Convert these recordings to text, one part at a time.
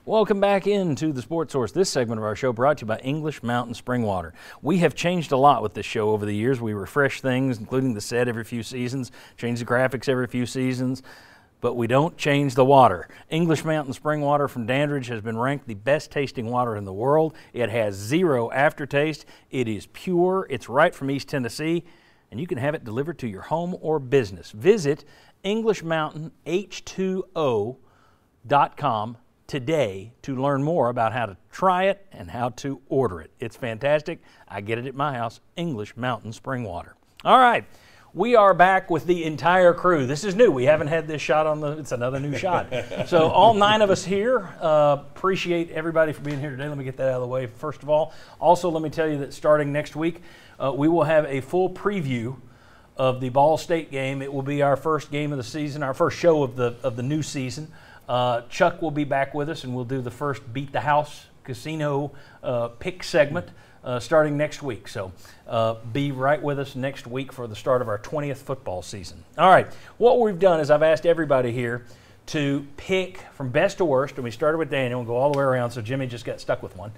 Welcome back into the Sports Source. This segment of our show brought to you by English Mountain Spring Water. We have changed a lot with this show over the years. We refresh things, including the set every few seasons, change the graphics every few seasons, but we don't change the water. English Mountain Spring Water from Dandridge has been ranked the best tasting water in the world. It has zero aftertaste. It is pure. It's right from East Tennessee, and you can have it delivered to your home or business. Visit EnglishMountainH2O.com today to learn more about how to try it and how to order it. It's fantastic. I get it at my house, English Mountain Spring Water. All right, we are back with the entire crew. This is new. We haven't had this shot on it's another new shot. So all 9 of us here, appreciate everybody for being here today. Let me get that out of the way first of all. Also, let me tell you that starting next week, we will have a full preview of the Ball State game. It will be our first game of the season, our first show of the new season. Chuck will be back with us, and we'll do the first Beat the House Casino pick segment starting next week. So be right with us next week for the start of our 20th football season. All right, what we've done is I've asked everybody here to pick from best to worst, and we started with Daniel and go all the way around, so Jimmy just got stuck with one.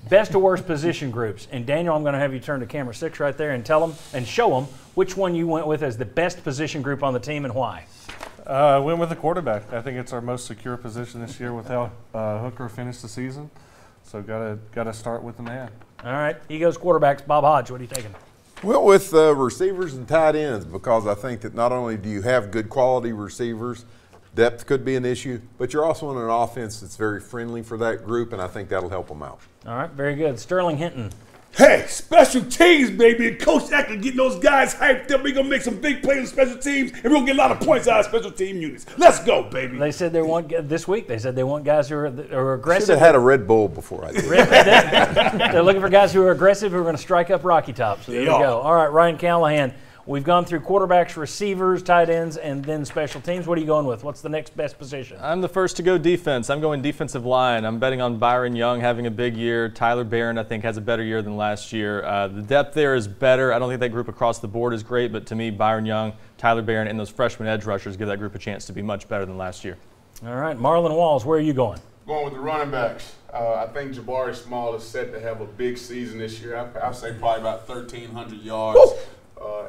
Best to worst position groups. And Daniel, I'm going to have you turn to camera 6 right there and tell them and show them which one you went with as the best position group on the team and why. I went with the quarterback. I think it's our most secure position this year with how Hooker finished the season. So gotta start with the man. All right, Eagles quarterbacks. Bob Hodge, what are you taking? Well, with receivers and tight ends, because I think that not only do you have good quality receivers, depth could be an issue, but you're also in an offense that's very friendly for that group, and I think that'll help them out. All right, very good. Sterling Hinton. Hey, special teams, baby. Coach Eckler getting those guys hyped up. We're going to make some big plays on special teams, and we're going to get a lot of points out of special team units. Let's go, baby. They said they want, this week, they said they want guys who are aggressive. Should have had a Red Bull before I did. They're looking for guys who are aggressive, who are going to strike up Rocky Top. So there we go. All right, Ryan Callahan. We've gone through quarterbacks, receivers, tight ends, and then special teams. What are you going with? What's the next best position? I'm the first to go defense. I'm going defensive line. I'm betting on Byron Young having a big year. Tyler Barron, I think, has a better year than last year. The depth there is better. I don't think that group across the board is great, but to me, Byron Young, Tyler Barron, and those freshman edge rushers give that group a chance to be much better than last year. All right, Marlon Walls, where are you going? Going with the running backs. I think Jabari Small is set to have a big season this year. I'd say probably about 1,300 yards.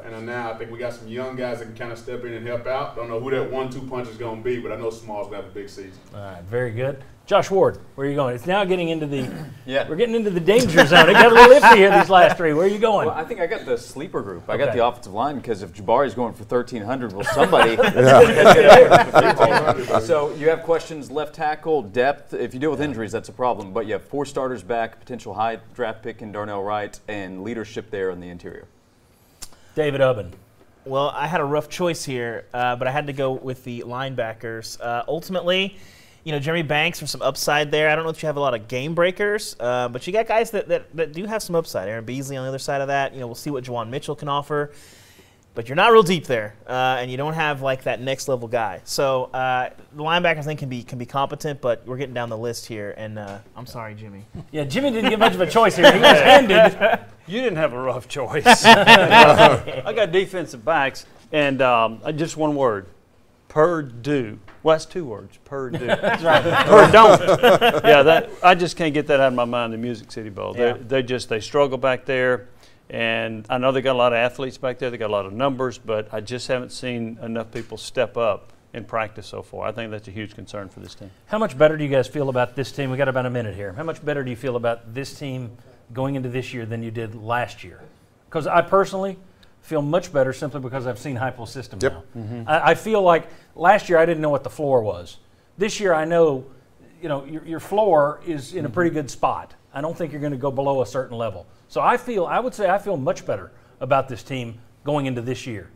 And now I think we got some young guys that can kind of step in and help out. Don't know who that 1-2 punch is going to be, but I know Small's going to have a big season. All right, very good. Josh Ward, where are you going? It's now getting into the we're getting into the danger zone. It got a little iffy here these last 3. Where are you going? Well, I think I got the sleeper group. I got the offensive line because if Jabari's going for 1,300, well, somebody. So you have questions, left tackle, depth. If you deal with injuries, that's a problem. But you have 4 starters back, potential high draft pick in Darnell Wright, and leadership there in the interior. David Ubben. Well, I had a rough choice here, but I had to go with the linebackers. Ultimately, you know, Jeremy Banks for some upside there. I don't know if you have a lot of game breakers, but you got guys that do have some upside. Aaron Beasley on the other side of that. You know, we'll see what Juwan Mitchell can offer. But you're not real deep there, and you don't have like that next level guy. So the linebackers I think can be competent, but we're getting down the list here. And I'm sorry, Jimmy. Yeah, Jimmy didn't get much of a choice here. He was handed. You didn't have a rough choice. I got defensive backs, and just one word: Purdue. Well, that's 2 words. Purdue. That's right. Purdue. Yeah, I just can't get that out of my mind. The Music City Bowl. Yeah. They struggle back there. And I know they got a lot of athletes back there. They got a lot of numbers, but I just haven't seen enough people step up in practice so far. I think that's a huge concern for this team. How much better do you guys feel about this team? We got about a minute here. How much better do you feel about this team going into this year than you did last year? Because I personally feel much better simply because I've seen Heupel's system now. Mm-hmm. I feel like last year I didn't know what the floor was. This year I know, you know, your floor is in a pretty good spot. I don't think you're going to go below a certain level. So I would say I feel much better about this team going into this year.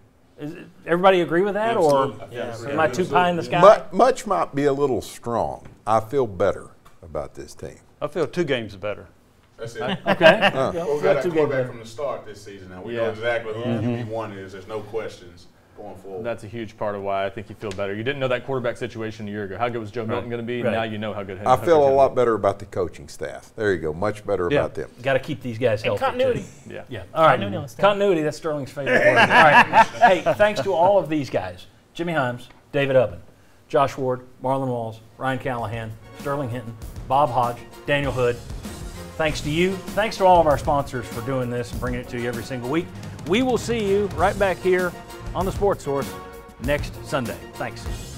Everybody agree with that? Absolutely. Or am I too pie in the sky? Much might be a little strong. I feel better about this team. I feel 2 games better. That's it. Okay. We've got a quarterback from the start this season now. We know exactly who QB1 is. There's no questions going forward. That's a huge part of why I think you feel better. You didn't know that quarterback situation a year ago. How good was Joe Milton going to be? Right. Now you know how good. I feel a lot better about the coaching staff. There you go. Much better about them. Got to keep these guys healthy. Continuity. Yeah. All right. Continuity. That's Sterling's favorite word. All right. Hey, thanks to all of these guys: Jimmy Hyams, David Ubben, Josh Ward, Marlon Walls, Ryan Callahan, Sterling Hinton. Bob Hodge, Daniel Hood. Thanks to you. Thanks to all of our sponsors for doing this and bringing it to you every single week. We will see you right back here on the Sports Source next Sunday. Thanks.